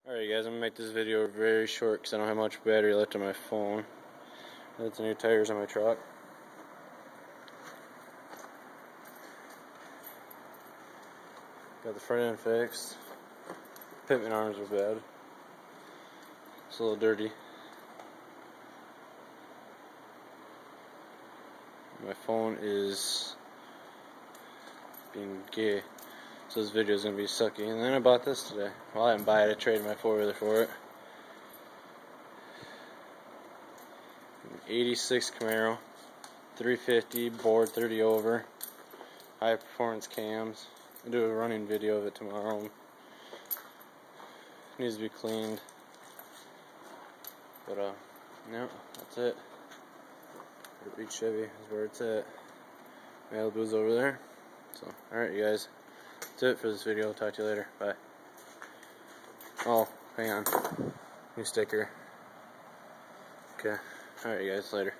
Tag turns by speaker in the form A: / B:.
A: Alright guys, I'm going to make this video very short because I don't have much battery left on my phone. That's the new tires on my truck. Got the front end fixed. Pitman arms are bad. It's a little dirty. My phone is being gay, so this video is going to be sucky. And then I bought this today. Well, I didn't buy it, I traded my 4-wheeler for it. 86 Camaro, 350, board 30 over, high performance cams. I'll do a running video of it tomorrow. It needs to be cleaned. But no, that's it. Beach Chevy is where it's at. Malibu's over there. So, alright you guys, that's it for this video. I'll talk to you later. Bye. Oh, hang on. New sticker. Okay. Alright you guys, later.